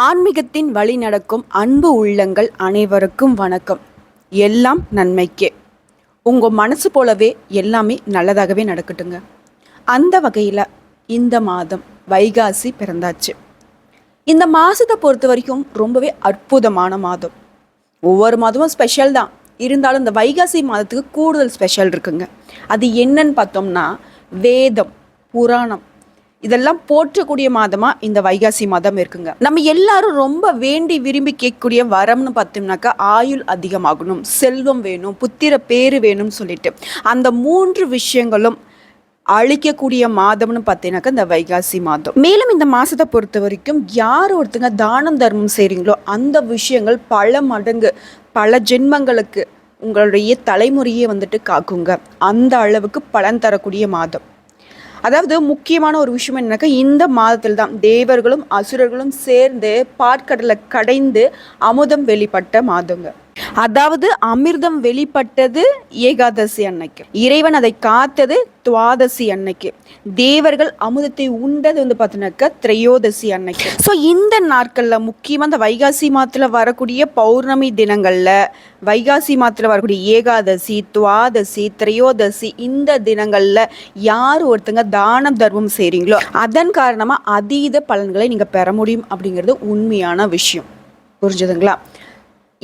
ஆன்மீகத்தின் வழி நடக்கும் அன்பு உள்ளங்கள் அனைவருக்கும் வணக்கம். எல்லாம் நன்மைக்கே. உங்கள் மனசு போலவே எல்லாமே நல்லதாகவே நடக்கட்டுங்க. அந்த வகையில் இந்த மாதம் வைகாசி பிறந்தாச்சு. இந்த மாதத்தை பொறுத்த வரைக்கும் ரொம்பவே அற்புதமான மாதம். ஒவ்வொரு மாதமும் ஸ்பெஷல் தான், இருந்தாலும் இந்த வைகாசி மாதத்துக்கு கூடுதல் ஸ்பெஷல் இருக்குங்க. அது என்னன்னு பார்த்தோம்னா, வேதம், புராணம் இதெல்லாம் போற்றக்கூடிய மாதமாக இந்த வைகாசி மாதம் இருக்குங்க. நம்ம எல்லாரும் ரொம்ப வேண்டி விரும்பி கேட்கக்கூடிய வரம்னு பார்த்தோம்னாக்கா, ஆயுள் அதிகமாகணும், செல்வம் வேணும், புத்திர பேரு வேணும்னு சொல்லிட்டு அந்த 3 விஷயங்களும் அழிக்கக்கூடிய மாதம்னு பார்த்தீங்கன்னாக்கா இந்த வைகாசி மாதம். மேலும் இந்த மாதத்தை பொறுத்த வரைக்கும் யார் ஒருத்தங்க தானம் தர்மம் செய்கிறீங்களோ அந்த விஷயங்கள் பல மடங்கு பல ஜென்மங்களுக்கு உங்களுடைய தலைமுறையே காக்குங்க. அந்த அளவுக்கு பலன் தரக்கூடிய மாதம். அதாவது முக்கியமான ஒரு விஷயம் என்னன்னாக்கா, இந்த மாதத்தில் தான் தேவர்களும் அசுரர்களும் சேர்ந்து பாற்கடலை கடைந்து அமுதம் வெளிப்பட்ட மாதங்க. அதாவது அமிர்தம் வெளிப்பட்டது ஏகாதசி அன்னைக்கு, இறைவன் அதை காத்தது துவாதசி அன்னைக்கு, தேவர்கள் அமுதத்தை உண்டது பார்த்தீங்கன்னாக்கா திரையோதசி அன்னைக்கு. ஸோ இந்த நாட்களில் முக்கியமாக இந்த வைகாசி மாதத்தில் வரக்கூடிய பௌர்ணமி தினங்களில், வைகாசி மாதத்தில் வரக்கூடிய ஏகாதசி, துவாதசி, திரையோதசி இந்த தினங்களில் யார் ஒருத்தங்க தானம் தர்மம் செய்கிறீங்களோ அதன் காரணமாக அதீத பலன்களை நீங்கள் பெற முடியும் அப்படிங்கிறது உண்மையான விஷயம். புரிஞ்சுதுங்களா?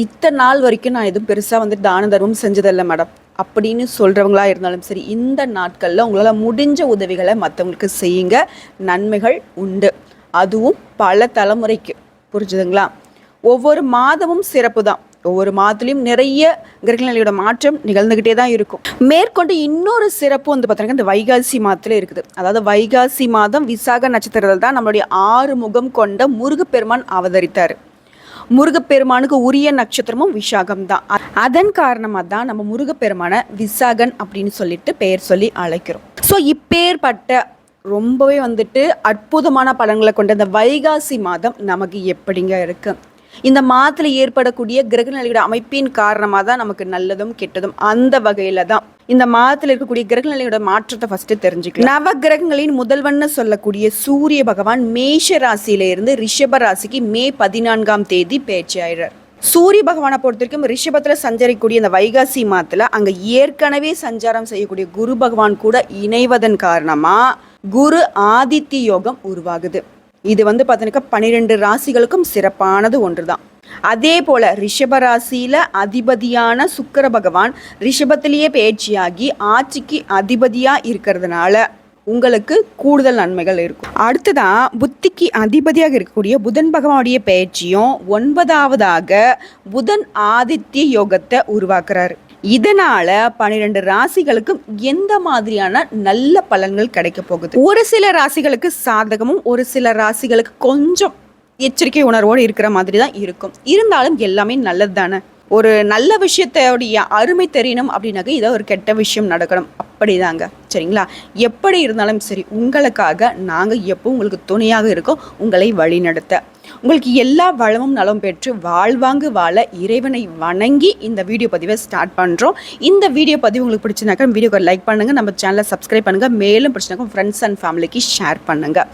இத்தனை நாள் வரைக்கும் நான் எதுவும் பெருசாக தான தர்மம் செஞ்சதில்லை மேடம் அப்படின்னு சொல்கிறவங்களா இருந்தாலும் சரி, இந்த நாட்களில் உங்களால் முடிஞ்ச உதவிகளை மற்றவங்களுக்கு செய்யுங்க. நன்மைகள் உண்டு, அதுவும் பல தலைமுறைக்கு. புரிஞ்சுதுங்களா? ஒவ்வொரு மாதமும் சிறப்பு தான். ஒவ்வொரு மாதத்துலேயும் நிறைய கிரகநிலையோட மாற்றம் நிகழ்ந்துக்கிட்டே தான் இருக்கும். மேற்கொண்டு இன்னொரு சிறப்பு பார்த்தீங்கன்னா இந்த வைகாசி மாதத்தில் இருக்குது. அதாவது வைகாசி மாதம் விசாக நட்சத்திரத்தில் தான் நம்மளுடைய 6 முகம் கொண்ட முருகப்பெருமான் அவதரித்தார். முருகப்பெருமானுக்கு உரிய நட்சத்திரமும் விசாகம் தான். அதன் காரணமாக தான் நம்ம முருகப்பெருமான விசாகன் அப்படின்னு சொல்லிட்டு பெயர் சொல்லி அழைக்கிறோம். ஸோ இப்பேற்பட்ட ரொம்பவே அற்புதமான பலன்களை கொண்ட இந்த வைகாசி மாதம் நமக்கு எப்படிங்க இருக்கு? இந்த மாதத்தில் ஏற்படக்கூடிய கிரகநிலையோட அமைப்பின் காரணமாக தான் நமக்கு நல்லதும் கெட்டதும். அந்த வகையில் தான் இந்த மாதத்தில் இருக்கக்கூடிய கிரகநிலையோட மாற்றத்தை ஃபர்ஸ்ட் தெரிஞ்சுக்கலாம். நவ கிரகங்களின் முதல்வன்னு சொல்லக்கூடிய சூரிய பகவான் மேஷ ராசியிலிருந்து ரிஷப ராசிக்கு மே 14ஆம் தேதி பேச்சு ஆயிடுறார். சூரிய பகவானை பொறுத்த வரைக்கும் ரிஷபத்தில் சஞ்சரிக்கக்கூடிய இந்த வைகாசி மாதத்தில் அங்கே ஏற்கனவே சஞ்சாரம் செய்யக்கூடிய குரு பகவான் கூட இணைவதன் காரணமாக குரு ஆதித்ய யோகம் உருவாகுது. இது பார்த்தீங்கன்னா 12 ராசிகளுக்கும் சிறப்பானது ஒன்று தான். அதே போல ரிஷப ராசியில அதிபதியான சுக்கிர பகவான் ரிஷபத்திலேயே பயிற்சியாகி ஆட்சிக்கு அதிபதியா இருக்கிறதுனால உங்களுக்கு கூடுதல் நன்மைகள் இருக்கும். அடுத்ததான் புத்திக்கு அதிபதியாக இருக்கக்கூடிய புதன் பகவானுடைய பயிற்சியும் 9ஆவதாக புதன் ஆதித்ய யோகத்தை உருவாக்குறாரு. இதனால 12 ராசிகளுக்கும் எந்த மாதிரியான நல்ல பலன்கள் கிடைக்க போகுது? ஒரு சில ராசிகளுக்கு சாதகமும் ஒரு சில ராசிகளுக்கு கொஞ்சம் எச்சரிக்கை உணர்வோடு இருக்கிற மாதிரி தான் இருக்கும். இருந்தாலும் எல்லாமே நல்லது தானே. ஒரு நல்ல விஷயத்தோடைய அருமை தெரியணும் அப்படின்னாக்க இதை ஒரு கெட்ட விஷயம் நடக்கணும், அப்படிதாங்க. சரிங்களா? எப்படி இருந்தாலும் சரி, உங்களுக்காக நாங்கள் எப்போ உங்களுக்கு துணையாக இருக்கோம், உங்களை வழிநடத்த. உங்களுக்கு எல்லா வளமும் நலம் பெற்று வாழ்வாங்கு வாழ இறைவனை வணங்கி இந்த வீடியோ பதிவை ஸ்டார்ட் பண்ணுறோம். இந்த வீடியோ பதிவு உங்களுக்கு பிடிச்சினாக்கா வீடியோக்கு லைக் பண்ணுங்கள், நம்ம சேனலை சப்ஸ்கிரைப் பண்ணுங்கள், மேலும் பிடிச்சினாக்கா ஃப்ரெண்ட்ஸ் அண்ட் ஃபேமிலிக்கு ஷேர் பண்ணுங்கள்.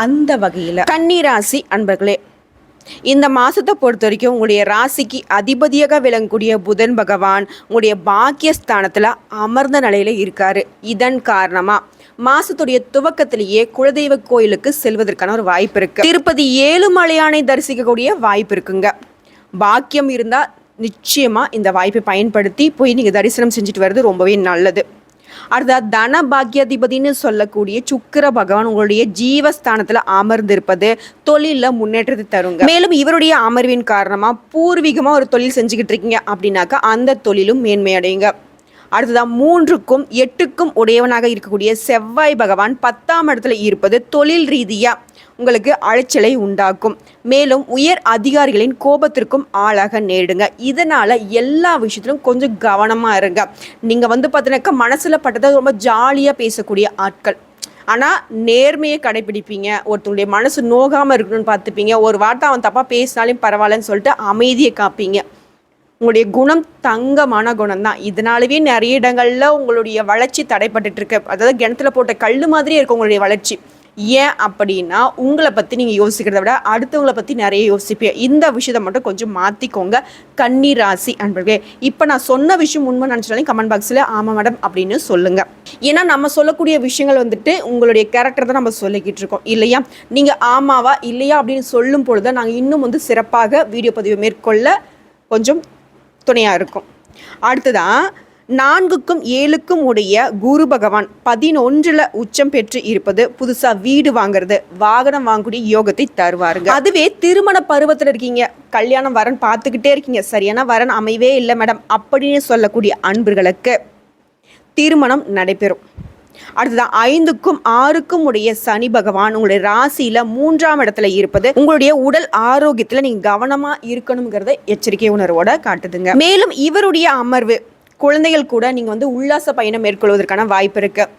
அந்த வகையில் கன்னி ராசி அன்பர்களே, இந்த மாதத்தை பொறுத்த வரைக்கும் உங்களுடைய ராசிக்கு அதிபதியாக விளங்கக்கூடிய புதன் பகவான் உங்களுடைய பாக்கியஸ்தானத்தில் அமர்ந்த நிலையில் இருக்காரு. இதன் காரணமாக மாசத்துடைய துவக்கத்திலேயே குலதெய்வ கோயிலுக்கு செல்வதற்கான ஒரு வாய்ப்பு இருக்கு. திருப்பதி ஏழுமலையானை தரிசிக்கக்கூடிய வாய்ப்பு இருக்குங்க. பாக்கியம் இருந்தால் நிச்சயமா இந்த வாய்ப்பை பயன்படுத்தி போய் நீங்கள் தரிசனம் செஞ்சுட்டு வர்றது ரொம்பவே நல்லது. அடுத்த தன பாக்கியாதிபதினு சொல்லக்கூடிய சுக்கிர பகவான் உங்களுடைய ஜீவஸ்தானத்தில் அமர்ந்திருப்பது தொழிலில் முன்னேற்றத்தை தருங்க. மேலும் இவருடைய அமர்வின் காரணமாக பூர்வீகமாக ஒரு தொழில் செஞ்சுக்கிட்டு இருக்கீங்க அப்படின்னாக்கா அந்த தொழிலும் மேன்மையடையுங்க. அடுத்ததான் 3க்கும் 8க்கும் உடையவனாக இருக்கக்கூடிய செவ்வாய் பகவான் 10ஆம் இடத்துல இருப்பது தொழில் ரீதியாக உங்களுக்கு அலைச்சலை உண்டாக்கும். மேலும் உயர் அதிகாரிகளின் கோபத்திற்கும் ஆளாக நேரிடுங்க. இதனால் எல்லா விஷயத்திலும் கொஞ்சம் கவனமாக இருங்க. நீங்கள் பார்த்தீங்கன்னாக்கா மனசில் பட்டதை ரொம்ப ஜாலியாக பேசக்கூடிய ஆட்கள், ஆனால் நேர்மையை கடைபிடிப்பீங்க. ஒருத்தருடைய மனசு நோகாமல் இருக்கணும்னு பார்த்துப்பீங்க. ஒரு வார்த்தை அவன் தப்பாக பேசினாலும் பரவாயில்லன்னு சொல்லிட்டு அமைதியை காப்பீங்க. உங்களுடைய குணம் தங்கமான குணம் தான். இதனாலவே நிறைய இடங்களில் உங்களுடைய வளர்ச்சி தடைப்பட்டு இருக்கு. அதாவது கிணத்துல போட்ட கல் மாதிரியே இருக்கும் உங்களுடைய வளர்ச்சி. ஏன் அப்படின்னா உங்களை பற்றி நீங்கள் யோசிக்கிறத விட அடுத்தவங்களை பற்றி நிறைய யோசிப்பீங்க. இந்த விஷயத்தை மட்டும் கொஞ்சம் மாற்றிக்கோங்க கன்னி ராசி அன்பர்களே. இப்போ நான் சொன்ன விஷயம் உண்மை நினச்சாலும் கமெண்ட் பாக்ஸில் ஆமாம் மேடம் அப்படின்னு சொல்லுங்கள். ஏன்னா நம்ம சொல்லக்கூடிய விஷயங்கள் வந்துட்டு உங்களுடைய கேரக்டர் தான் நம்ம சொல்லிக்கிட்டு இருக்கோம் இல்லையா. நீங்கள் ஆமாவா இல்லையா அப்படின்னு சொல்லும் பொழுது நாங்கள் இன்னும் வந்து சிறப்பாக வீடியோ பதிவு மேற்கொள்ள கொஞ்சம் துணையாக இருக்கும். அடுத்ததான் 4க்கும் 7க்கும் உடைய குரு பகவான் 11ல் உச்சம் பெற்று இருப்பது புதுசா வீடு வாங்குறது, வாகனம் வாங்கக்கூடிய யோகத்தை தருவாருங்க. அதுவே திருமண பருவத்தில் இருக்கீங்க, கல்யாணம் வரன் பார்த்துக்கிட்டே இருக்கீங்க, சரியான வரன் அமைவே இல்லை மேடம் அப்படின்னு சொல்லக்கூடிய அன்பர்களுக்கு திருமணம் நடைபெறும். அடுத்ததான் 5க்கும் 6க்கும் உடைய சனி பகவான் உங்களுடைய ராசியில 3ஆம் இடத்துல இருப்பது உங்களுடைய உடல் ஆரோக்கியத்துல நீங்க கவனமா இருக்கணுங்கிறத எச்சரிக்கை உணர்வோட காட்டுதுங்க. மேலும் இவருடைய அமர்வு குழந்தைகள் கூட நீங்கள் வந்து உல்லாச பயணம் மேற்கொள்வதற்கான வாய்ப்பு இருக்குது.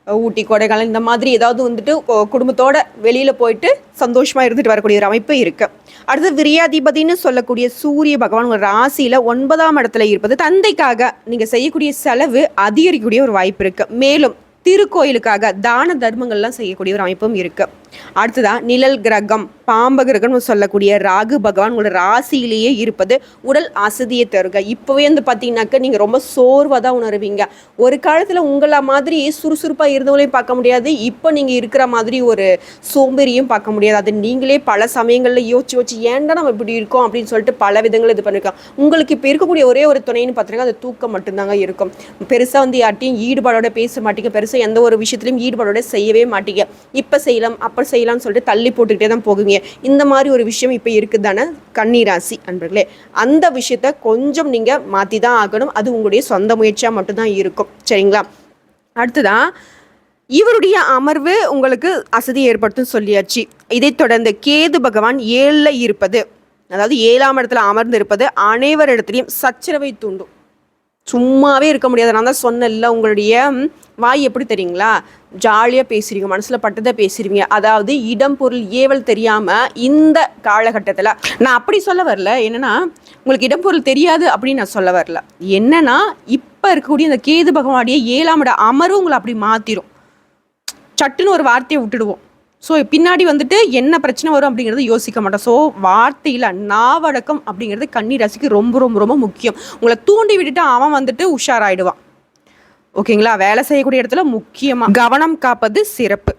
ஊட்டி கொடைக்கானல் இந்த மாதிரி ஏதாவது வந்துட்டு குடும்பத்தோட வெளியில் போயிட்டு சந்தோஷமாக இருந்துட்டு வரக்கூடிய ஒரு அமைப்பு இருக்குது. அடுத்து விரியாதிபதினு சொல்லக்கூடிய சூரிய பகவான் உங்கள் ராசியில் 9ஆம் இடத்துல இருப்பது தந்தைக்காக நீங்கள் செய்யக்கூடிய செலவு அதிகரிக்கக்கூடிய ஒரு வாய்ப்பு இருக்குது. மேலும் திருக்கோயிலுக்காக தான தர்மங்கள்லாம் செய்யக்கூடிய ஒரு அமைப்பும் இருக்குது. அடுத்ததான் நிழல் கிரகம் பாம்ப கிரகம்னு சொல்லக்கூடிய ராகு பகவான் உங்களோட ராசியிலேயே இருப்பது உடல் அசதியை தருங்க. இப்போவே வந்து பார்த்தீங்கன்னாக்க நீங்கள் ரொம்ப சோர்வாக தான் உணர்வீங்க. ஒரு காலத்தில் உங்களை மாதிரி சுறுசுறுப்பாக இருந்தவங்களையும் பார்க்க முடியாது, இப்போ நீங்கள் இருக்கிற மாதிரி ஒரு சோம்பேறியும் பார்க்க முடியாது. அது நீங்களே பல சமயங்களில் யோசிச்சு ஏன்டா நம்ம இப்படி இருக்கோம் அப்படின்னு சொல்லிட்டு பல விதங்கள் இது பண்ணியிருக்கோம். உங்களுக்கு இப்போ இருக்கக்கூடிய ஒரே ஒரு துணைன்னு பார்த்தீங்கன்னா அது தூக்கம் மட்டும்தாங்க இருக்கும். பெருசாக வந்து யார்ட்டையும் ஈடுபாடோட பேச மாட்டீங்க, பெருசாக எந்த ஒரு விஷயத்துலையும் ஈடுபாடோட செய்யவே மாட்டீங்க. இப்போ செய்யலாம் அப்போ செய்யலாம்னு சொல்லிட்டு தள்ளி போட்டுக்கிட்டே தான் போகுவீங்க. இந்த மாதிரி ஒரு விஷயம் இப்போ இருக்குது தானே கன்னி ராசி அன்பர்களே. அந்த விஷயத்த கொஞ்சம் நீங்கள் மாற்றி தான் ஆகணும். அது உங்களுடைய சொந்த முயற்சியாக மட்டும்தான் இருக்கும், சரிங்களா. அடுத்ததான் இவருடைய அமர்வு உங்களுக்கு அசதி ஏற்படுத்தும் சொல்லியாச்சு. இதைத் தொடர்ந்து கேது பகவான் 7ல் இருப்பது, அதாவது 7ஆம் இடத்துல அமர்ந்து இருப்பது அனைவரிடத்துலையும் சச்சரவை தூண்டும். சும்மாவே இருக்க முடியாது. நான் தான் சொன்னேன்ல, உங்களுடைய வாய் எப்படி தெரியுங்களா, ஜாலியாக பேசுறீங்க, மனசில் பட்டதை பேசுறீங்க. அதாவது இடம் பொருள் ஏவல் தெரியாமல் இந்த காலகட்டத்தில் நான் அப்படி சொல்ல வரல. என்னென்னா உங்களுக்கு இடம் பொருள் தெரியாது அப்படின்னு நான் சொல்ல வரல. என்னென்னா இப்போ இருக்கக்கூடிய இந்த கேது பகவானுடைய 7ஆம் இட அமர்வு உங்களை அப்படி மாற்றிடும். சட்டுன்னு ஒரு வார்த்தையை விட்டுடுவோம். ஸோ பின்னாடி வந்துட்டு என்ன பிரச்சனை வரும் அப்படிங்கிறது யோசிக்க மாட்டோம். ஸோ வார்த்தையில் நாவடக்கம் அப்படிங்கிறது கன்னி ராசிக்கு ரொம்ப ரொம்ப ரொம்ப முக்கியம். உங்களை தூண்டி விட்டுட்டு அவன் வந்துட்டு உஷாராயிடுவான், ஓகேங்களா. வேலை செய்யக்கூடிய இடத்துல முக்கியமாக கவனம் காப்பது சிறப்பு.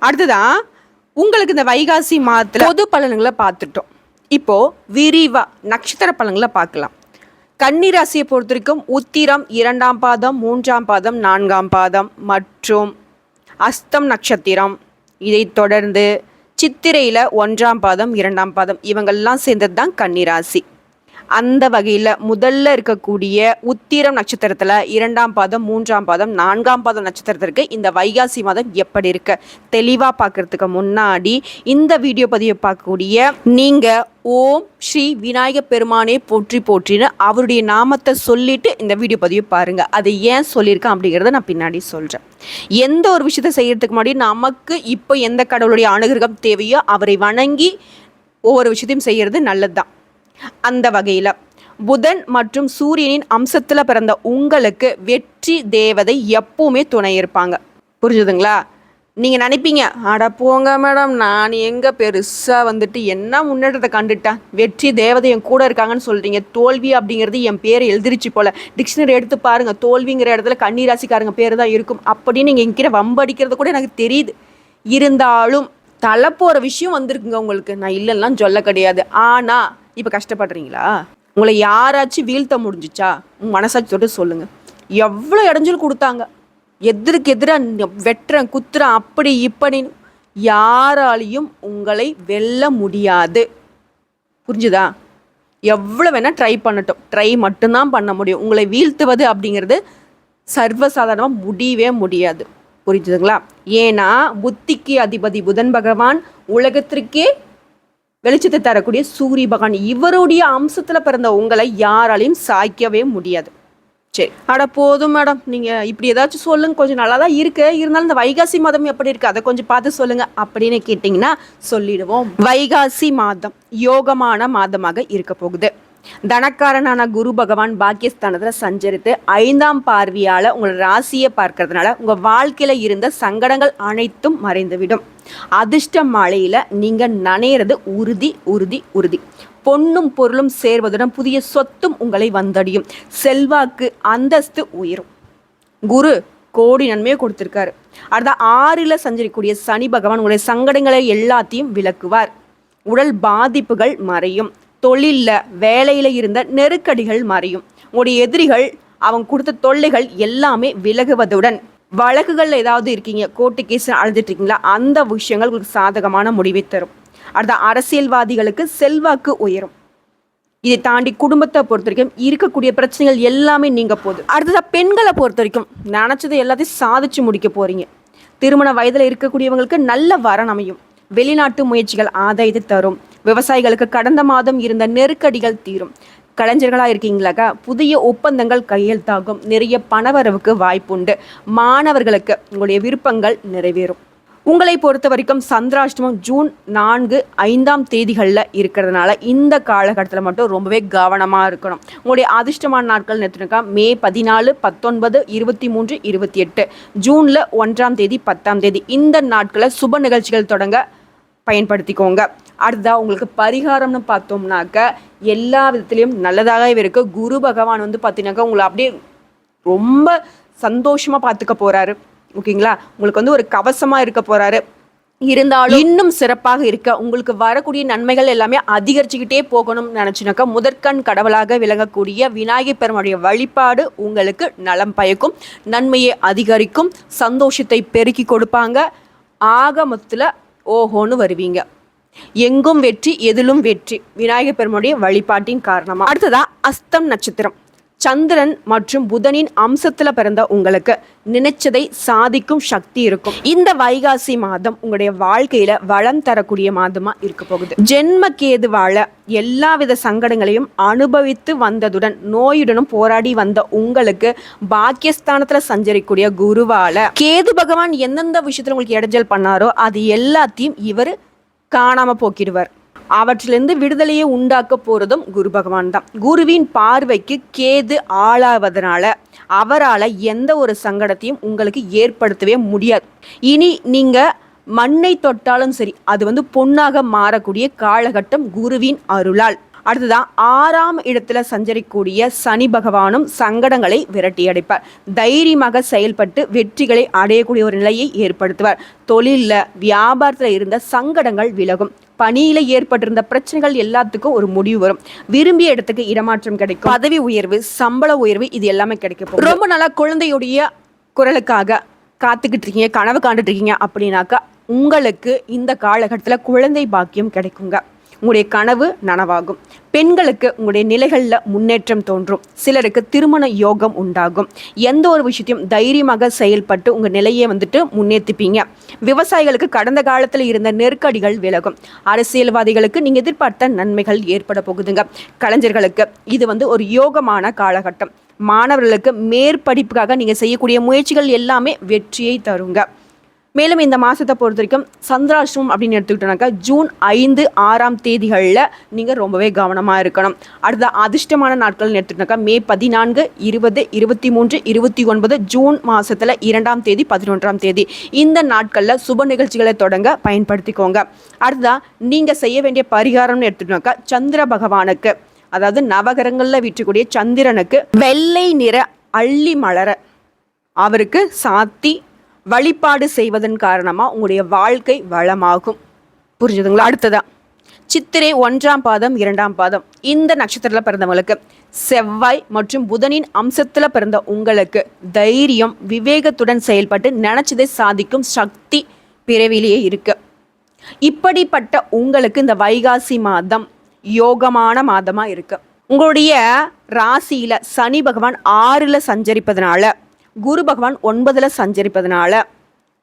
அடுத்ததான் உங்களுக்கு இந்த வைகாசி மாதத்தில் பொது பலன்களை பார்த்துட்டோம். இப்போது விரிவாக நட்சத்திர பலன்களை பார்க்கலாம். கன்னி ராசியை பொறுத்த வரைக்கும் உத்திரம் 2ஆம் பாதம் 3ஆம் பாதம் 4ஆம் பாதம் மற்றும் அஸ்தம் நட்சத்திரம், இதைத் தொடர்ந்து சித்திரையில் 1ஆம் பாதம் 2ஆம் பாதம் இவங்கள்லாம் சேர்ந்தது தான் கன்னிராசி. அந்த வகையில் முதல்ல இருக்கக்கூடிய உத்திரம் நட்சத்திரத்தில் 2ஆம் பாதம் 3ஆம் பாதம் 4ஆம் பாதம் நட்சத்திரத்திற்கு இந்த வைகாசி மாதம் எப்படி இருக்கு தெளிவாக பார்க்கறதுக்கு முன்னாடி இந்த வீடியோ பதிவை பார்க்கக்கூடிய நீங்கள் ஓம் ஸ்ரீ விநாயக பெருமானே போற்றி போற்றின்னு அவருடைய நாமத்தை சொல்லிட்டு இந்த வீடியோ பதிவை பாருங்க. அதை ஏன் சொல்லியிருக்கேன் அப்படிங்கிறத நான் பின்னாடி சொல்கிறேன். எந்த ஒரு விஷயத்தை செய்யறதுக்கு முன்னாடி நமக்கு இப்போ எந்த கடவுளுடைய அனுகிரகம் தேவையோ அவரை வணங்கி ஒவ்வொரு விஷயத்தையும் செய்யறது நல்லது தான். அந்த வகையில் புதன் மற்றும் சூரியனின் அம்சத்தில் பிறந்த உங்களுக்கு வெற்றி தேவதை எப்பவுமே துணை இருப்பாங்க. புரிஞ்சுதுங்களா? நீங்கள் நினைப்பீங்க, அட போங்க மேடம், நான் எங்கே பெருசாக வந்துட்டு என்ன முன்னேற்றத்தை கண்டுட்டேன், வெற்றி தேவதை என் கூட இருக்காங்கன்னு சொல்கிறீங்க. தோல்வி அப்படிங்கிறது என் பேரை எழுதிருச்சு போல், டிக்ஷனரி எடுத்து பாருங்கள், தோல்விங்கிற இடத்துல கன்னிராசிக்காரங்க பேர் தான் இருக்கும் அப்படின்னு நீங்கள் என்கிட்ட வம்படிக்கிறது கூட எனக்கு தெரியுது. இருந்தாலும் தலை போகிற விஷயம் வந்திருக்குங்க உங்களுக்கு, நான் இல்லைன்னா சொல்ல கிடையாது. ஆனால் இப்போ கஷ்டப்படுறீங்களா? உங்களை யாராச்சும் வீழ்த்த முடிஞ்சிச்சா? உங்கள் மனசாட்சி தொட்டு சொல்லுங்கள். எவ்வளோ இடைஞ்சல் கொடுத்தாங்க, எதிருக்கு எதிராக வெட்டுறேன் குத்துறேன் அப்படி இப்படின்னு, யாராலையும் உங்களை வெல்ல முடியாது. புரிஞ்சுதா? எவ்வளோ வேணால் ட்ரை பண்ணட்டும், ட்ரை மட்டும்தான் பண்ண முடியும். உங்களை வீழ்த்துவது அப்படிங்கிறது சர்வசாதாரணமாக முடியவே முடியாது. புரிஞ்சுதுங்களா? ஏன்னா புத்திக்கு அதிபதி புதன் பகவான், உலகத்திற்கே வெளிச்சத்தை தரக்கூடிய சூரிய பகவான், இவருடைய அம்சத்தில் பிறந்த உங்களை யாராலையும் சாய்க்கவே முடியாது. சரி, அட போதும் மேடம், நீங்கள் இப்படி ஏதாச்சும் சொல்லுங்க, கொஞ்சம் நல்லா தான் இருக்கு, இருந்தாலும் இந்த வைகாசி மாதம் எப்படி இருக்கு அதை கொஞ்சம் பார்த்து சொல்லுங்க அப்படின்னு கேட்டிங்கன்னா சொல்லிடுவோம். வைகாசி மாதம் யோகமான மாதமாக இருக்க போகுது. தனக்காரனான குரு பகவான் பாக்கியஸ்தானத்தில் சஞ்சரித்து 5ஆம் பார்வையால் உங்கள் ராசியை பார்க்கறதுனால உங்கள் வாழ்க்கையில் இருந்த சங்கடங்கள் அனைத்தும் மறைந்துவிடும். அதிர்ஷ்ட மழையில் நீங்கள் நனையிறது உறுதி உறுதி உறுதி. பொன்னும் பொருளும் சேர்வதுடன் புதிய சொத்தும் உங்களை வந்தடையும். செல்வாக்கு அந்தஸ்து உயரும். குரு கோடி நன்மையை கொடுத்திருக்காரு. அடுத்த 6ல் சஞ்சரிக்கக்கூடிய சனி பகவான் உங்களுடைய சங்கடங்களை எல்லாத்தையும் விலக்குவார். உடல் பாதிப்புகள் மறையும். தொழிலில் வேலையில் இருந்த நெருக்கடிகள் மறையும். உங்களுடைய எதிரிகள் அவங்க கொடுத்த தொல்லைகள் எல்லாமே விலகுவதுடன் வழக்குகள் ஏதாவது இருக்கீங்க, கோர்ட்டு கேஸ் அழுதுட்டு இருக்கீங்களா, அந்த விஷயங்கள் உங்களுக்கு சாதகமான முடிவை தரும். அடுத்த அரசியல்வாதிகளுக்கு செல்வாக்கு உயரும். இதை தாண்டி குடும்பத்தை பொறுத்த வரைக்கும் இருக்கக்கூடிய பிரச்சனைகள் எல்லாமே நீங்க போகுது. அடுத்ததா பெண்களை பொறுத்த வரைக்கும் நினைச்சது எல்லாத்தையும் சாதிச்சு முடிக்க போறீங்க. திருமண வயதில் இருக்கக்கூடியவங்களுக்கு நல்ல வரன் அமையும். வெளிநாட்டு முயற்சிகள் ஆதாயத்தை தரும். விவசாயிகளுக்கு கடந்த மாதம் இருந்த நெருக்கடிகள் தீரும். கலைஞர்களாக இருக்கீங்களாக்கா புதிய ஒப்பந்தங்கள் கையெழுத்தாகும். நிறைய பணவரவுக்கு வாய்ப்புண்டு. மாணவர்களுக்கு உங்களுடைய விருப்பங்கள் நிறைவேறும். உங்களை பொறுத்த வரைக்கும் சந்திராஷ்டமம் ஜூன் 4, 5ஆம் தேதிகளில் இருக்கிறதுனால இந்த காலகட்டத்தில் மட்டும் ரொம்பவே கவனமாக இருக்கணும். உங்களுடைய அதிர்ஷ்டமான நாட்கள் எடுத்துனாக்கா மே 14, 19, 23, 28, ஜூனில் 1ஆம் தேதி 10ஆம் தேதி இந்த நாட்களில் சுப நிகழ்ச்சிகள் தொடங்க பயன்படுத்திக்கோங்க. அடுத்ததாக உங்களுக்கு பரிகாரம்னு பார்த்தோம்னாக்க எல்லா விதத்துலேயும் நல்லதாகவே இருக்குது. குரு பகவான் பார்த்தீங்கன்னாக்கா உங்களை அப்படியே ரொம்ப சந்தோஷமாக பார்த்துக்க போகிறாரு. ஓகேங்களா, உங்களுக்கு ஒரு கவசமாக இருக்க போகிறாரு. இருந்தாலும் இன்னும் சிறப்பாக இருக்க உங்களுக்கு வரக்கூடிய நன்மைகள் எல்லாமே அதிகரிச்சுக்கிட்டே போகணும்னு நினச்சினாக்கா முதற்கண் கடவுளாக விளங்கக்கூடிய விநாயகர் பெருமானுடைய வழிபாடு உங்களுக்கு நலம் பயக்கும், நன்மையை அதிகரிக்கும், சந்தோஷத்தை பெருக்கி கொடுப்பாங்க. ஆகமத்தில் ஓஹோன்னு வருவீங்க. எங்கும் வெற்றி எதிலும் வெற்றி விநாயகர் பெருமானுடைய வழிபாட்டின் காரணமாக. அடுத்ததா அஸ்தம் நட்சத்திரம். சந்திரன் மற்றும் புதனின் அம்சத்தில் பிறந்த உங்களுக்கு நினைச்சதை சாதிக்கும் சக்தி இருக்கும். இந்த வைகாசி மாதம் உங்களுடைய வாழ்க்கையில வளம் தரக்கூடிய மாதமா இருக்க போகுது. ஜென்ம கேதுவால எல்லாவித சங்கடங்களையும் அனுபவித்து வந்ததுடன் நோயுடனும் போராடி வந்த உங்களுக்கு பாக்கியஸ்தானத்துல சஞ்சரிக்கூடிய குருவால கேது பகவான் எந்தெந்த விஷயத்துல உங்களுக்கு இடைஞ்சல் பண்ணாரோ அது எல்லாத்தையும் இவர் காணாம போக்கிடுவார். அவற்றிலிருந்து விடுதலையை உண்டாக்க போறதும் குரு பகவான் தான். குருவின் பார்வைக்கு கேது ஆளாவதனால அவரால் எந்த ஒரு சங்கடத்தையும் உங்களுக்கு ஏற்படுத்தவே முடியாது. இனி நீங்க மண்ணை தொட்டாலும் சரி அது பொன்னாக மாறக்கூடிய காலகட்டம் குருவின் அருளால். அடுத்ததான் 6ஆம் இடத்துல சஞ்சரிக்கூடிய சனி பகவானும் சங்கடங்களை விரட்டி அடைப்பார். தைரியமாக செயல்பட்டு வெற்றிகளை அடையக்கூடிய ஒரு நிலையை ஏற்படுத்துவார். தொழிலில் வியாபாரத்தில் இருந்த சங்கடங்கள் விலகும். பணியில ஏற்பட்டிருந்த பிரச்சனைகள் எல்லாத்துக்கும் ஒரு முடிவு வரும். விரும்பிய இடத்துக்கு இடமாற்றம் கிடைக்கும். பதவி உயர்வு, சம்பள உயர்வு இது எல்லாமே கிடைக்கும். ரொம்ப நாளா குழந்தையுடைய குரலுக்காக காத்துக்கிட்டு இருக்கீங்க, கனவு காண்டுட்டு இருக்கீங்க அப்படின்னாக்கா உங்களுக்கு இந்த காலகட்டத்தில் குழந்தை பாக்கியம் கிடைக்குங்க. உங்களுடைய கனவு நனவாகும். பெண்களுக்கு உங்களுடைய நிலைகளில் முன்னேற்றம் தோன்றும். சிலருக்கு திருமண யோகம் உண்டாகும். எந்த ஒரு விஷயத்தையும் தைரியமாக செயல்பட்டு உங்கள் நிலையை முன்னேற்றிப்பீங்க. விவசாயிகளுக்கு கடந்த காலத்தில் இருந்த நெருக்கடிகள் விலகும். அரசியல்வாதிகளுக்கு நீங்கள் எதிர்பார்த்த நன்மைகள் ஏற்பட போகுதுங்க. கலைஞர்களுக்கு இது ஒரு யோகமான காலகட்டம். மாணவர்களுக்கு மேற்படிப்புக்காக நீங்கள் செய்யக்கூடிய முயற்சிகள் எல்லாமே வெற்றியை தருங்க. மேலும் இந்த மாதத்தை பொறுத்த வரைக்கும் சந்திராஷ்டமம் அப்படின்னு எடுத்துக்கிட்டோம்னாக்கா ஜூன் 5, 6ஆம் தேதிகளில் நீங்கள் ரொம்பவே கவனமாக இருக்கணும். அடுத்த அதிர்ஷ்டமான நாட்கள்னு எடுத்துக்கிட்டோம்னாக்கா மே 14, 20, 23, 29, ஜூன் மாதத்தில் 2ஆம் தேதி, 11ஆம் தேதி இந்த நாட்களில் சுப நிகழ்ச்சிகளை தொடங்க பயன்படுத்திக்கோங்க. அடுத்ததாக நீங்கள் செய்ய வேண்டிய பரிகாரம்னு எடுத்துக்கிட்டோம்னாக்கா சந்திர பகவானுக்கு, அதாவது நவகிரகங்களில் வீற்றக்கூடிய சந்திரனுக்கு வெள்ளை நிற அள்ளி மலர அவருக்கு சாத்தி வழிபாடு செய்வதன் காரணமாக உங்களுடைய வாழ்க்கை வளமாகும். புரிஞ்சுதுங்களா? அடுத்ததா சித்திரை 1ஆம் பாதம் 2ஆம் பாதம் இந்த நட்சத்திரத்தில் பிறந்தவங்களுக்கு செவ்வாய் மற்றும் புதனின் அம்சத்தில் பிறந்த உங்களுக்கு தைரியம் விவேகத்துடன் செயல்பட்டு நினைச்சதை சாதிக்கும் சக்தி பிறவிலேயே இருக்கு. இப்படிப்பட்ட உங்களுக்கு இந்த வைகாசி மாதம் யோகமான மாதமாக இருக்கு. உங்களுடைய ராசியில சனி பகவான் 6ல் சஞ்சரிப்பதனால, குரு பகவான் 9ல் சஞ்சரிப்பதனால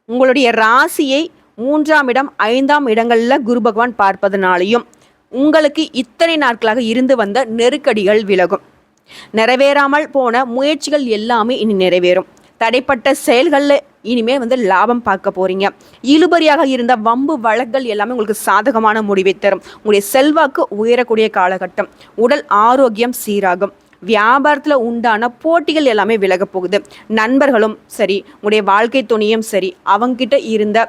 உங்களுடைய ராசியை 3ஆம் இடம் 5ஆம் இடங்களில் குரு பகவான் பார்ப்பதனாலையும் உங்களுக்கு இத்தனை நாட்களாக இருந்து வந்த நெருக்கடிகள் விலகும். நிறைவேறாமல் போன முயற்சிகள் எல்லாமே இனி நிறைவேறும். தடைப்பட்ட செயல்களில் இனிமேல் வந்து லாபம் பார்க்க போகிறீங்க. இழுபறியாக இருந்த வம்பு வழக்குகள் எல்லாமே உங்களுக்கு சாதகமான முடிவை தரும். உங்களுடைய செல்வாக்கு உயரக்கூடிய காலகட்டம். உடல் ஆரோக்கியம் சீராகும். வியாபாரத்தில் உண்டான போட்டிகள் எல்லாமே விலக போகுது. நண்பர்களும் சரி, உங்களுடைய வாழ்க்கை துணையும் சரி, அவங்ககிட்ட இருந்த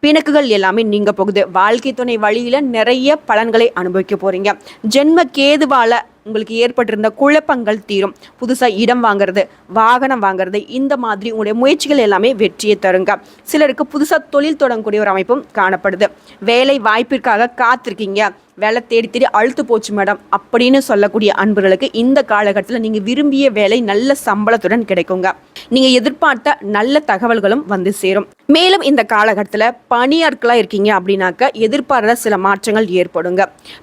பிணக்குகள் எல்லாமே நீங்க போகுது. வாழ்க்கை துணை வழியில நிறைய பலன்களை அனுபவிக்க போறீங்க. ஜென்ம கேதுவால உங்களுக்கு ஏற்பட்டிருந்த குழப்பங்கள் தீரும். புதுசாக இடம் வாங்குறது, வாகனம் வாங்குறது, இந்த மாதிரி உங்களுடைய முயற்சிகள் எல்லாமே வெற்றியை தருங்க. சிலருக்கு புதுசாக தொழில் தொடங்கக்கூடிய ஒரு அமைப்பும் காணப்படுது. வேலை வாய்ப்பிற்காக காத்திருக்கீங்க, வேலை தேடி தேடி அழுத்து போச்சு மேடம் அப்படின்னு சொல்லக்கூடிய அன்பர்களுக்கு இந்த காலகட்டத்தில் நீங்கள் விரும்பிய வேலை நல்ல சம்பளத்துடன் கிடைக்குங்க. நீங்கள் எதிர்பார்த்த நல்ல தகவல்களும் வந்து சேரும். மேலும் இந்த காலகட்டத்தில் பணியாட்களாக இருக்கீங்க அப்படின்னாக்க எதிர்பார்த்த சில மாற்றங்கள் ஏற்படுங்க.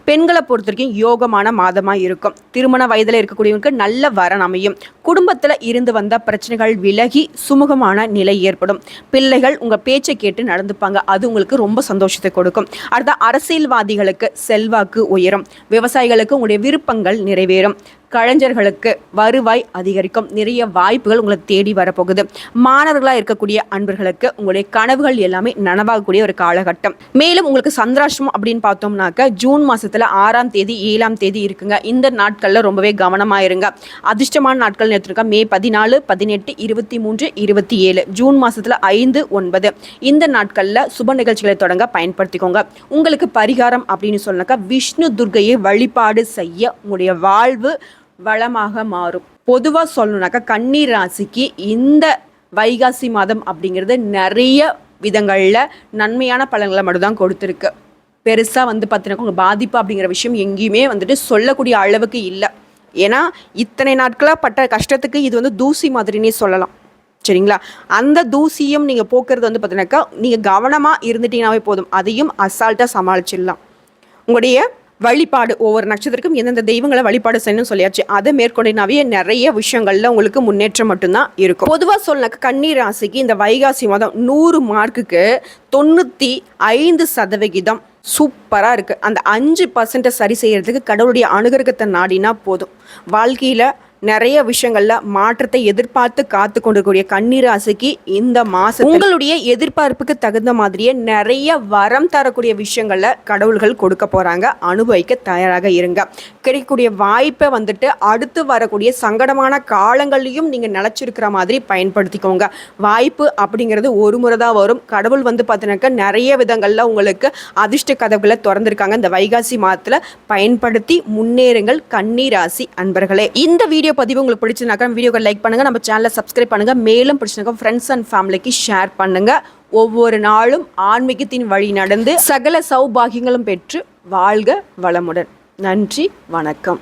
பெண்களை பொறுத்த வரைக்கும் யோகமான மாதமாக இருக்கும். திருமண வயதில் இருக்கக்கூடியவங்களுக்கு நல்ல வரன் அமையும். குடும்பத்தில் இருந்து வந்த பிரச்சனைகள் விலகி சுமூகமான நிலை ஏற்படும். பிள்ளைகள் உங்கள் பேச்சை கேட்டு நடந்துப்பாங்க. அது உங்களுக்கு ரொம்ப சந்தோஷத்தை கொடுக்கும். அடுத்த அரசியல்வாதிகளுக்கு செல்வாக்கு உயரும். விவசாயிகளுக்கு உங்களுடைய விருப்பங்கள் நிறைவேறும். கலைஞர்களுக்கு வருவாய் அதிகரிக்கும். நிறைய வாய்ப்புகள் உங்களை தேடி வரப்போகுது. மாணவர்களாக இருக்கக்கூடிய அன்பர்களுக்கு உங்களுடைய கனவுகள் எல்லாமே நனவாகக்கூடிய ஒரு காலகட்டம். மேலும் உங்களுக்கு சந்திராஷ்டமம் அப்படின்னு பார்த்தோம்னாக்க ஜூன் மாதத்தில் 6ஆம் தேதி 7ஆம் தேதி இருக்குங்க. இந்த நாட்களில் ரொம்பவே கவனமாக இருங்க. அதிர்ஷ்டமான நாட்கள் எடுத்துருக்கா மே 14, 18, 23, 27, ஜூன் மாதத்தில் 5, 9 இந்த நாட்களில் சுப நிகழ்ச்சிகளை தொடங்க பயன்படுத்திக்கோங்க. உங்களுக்கு பரிகாரம் அப்படின்னு சொன்னாக்கா விஷ்ணு துர்க்கையை வழிபாடு செய்ய உங்களுடைய வாழ்வு வளமாக மாறும். பொதுவாக சொல்லணுனாக்கா கன்னி ராசிக்கு இந்த வைகாசி மாதம் அப்படிங்கிறது நிறைய விதங்களில் நன்மையான பலன்களை மட்டும்தான் கொடுத்துருக்கு. பெருசாக வந்து பார்த்தீங்கன்னா உங்கள் பாதிப்பு அப்படிங்கிற விஷயம் எங்கேயுமே வந்துட்டு சொல்லக்கூடிய அளவுக்கு இல்லை. ஏன்னா இத்தனை நாட்களாக பட்ட கஷ்டத்துக்கு இது வந்து தூசி மாதிரினே சொல்லலாம். சரிங்களா? அந்த தூசியும் நீங்கள் போக்குறது வந்து பார்த்தீங்கன்னாக்கா நீங்கள் கவனமாக இருந்துட்டீங்கன்னாவே போதும். அதையும் அசால்ட்டாக சமாளிச்சிடலாம். உங்களுடைய வழிபாடு ஒவ்வொரு நட்சத்திரக்கும் எந்தெந்த தெய்வங்களை வழிபாடு செய்யணும்னு சொல்லியாச்சு. அதை மேற்கொண்டினாவே நிறைய விஷயங்கள்ல உங்களுக்கு முன்னேற்றம் மட்டும்தான் இருக்கும். பொதுவாக சொல்லனாக்க கன்னி ராசிக்கு இந்த வைகாசி மாதம் 100 மார்க்குக்கு 95% சூப்பராக இருக்குது. அந்த 5% சரி செய்யறதுக்கு கடவுளுடைய அனுகிரகத்தை நாடினா போதும். வாழ்க்கையில் நிறைய விஷயங்கள்ல மாற்றத்தை எதிர்பார்த்து காத்து கொண்டிருக்கக்கூடிய கன்னி ராசிக்கு இந்த மாசம் உங்களுடைய எதிர்பார்ப்புக்கு தகுந்த மாதிரியே நிறைய வரம் தரக்கூடிய விஷயங்கள்ல கடவுள்கள் கொடுக்க போறாங்க. அனுபவிக்க தயாராக இருங்க. கிடைக்கக்கூடிய வாய்ப்பை வந்துட்டு அடுத்து வரக்கூடிய சங்கடமான காலங்களையும் நீங்க நினைச்சிருக்கிற மாதிரி பயன்படுத்திக்கோங்க. வாய்ப்பு அப்படிங்கிறது ஒரு முறை தான் வரும். கடவுள் வந்து பார்த்தீங்கன்னாக்கா நிறைய விதங்கள்ல உங்களுக்கு அதிர்ஷ்ட கதவுகளை திறந்திருக்காங்க. இந்த வைகாசி மாதத்துல பயன்படுத்தி முன்னேறுங்கள் கன்னி ராசி அன்பர்களே. இந்த வீடியோ பதிவு உங்களுக்கு பிடிச்சிருந்தாக்கா வீடியோக்கு லைக் பண்ணுங்க, நம்ம சேனலை சப்ஸ்கிரைப் பண்ணுங்க. மேலும் பிடிச்சிருந்தாக்கா ஃப்ரெண்ட்ஸ் அண்ட் ஃபேமிலிக்கு ஷேர் பண்ணுங்க. ஒவ்வொரு நாளும் ஆன்மீகத்தின் வழி நடந்து சகல சௌபாகியங்களும் பெற்று வாழ்க வளமுடன். நன்றி, வணக்கம்.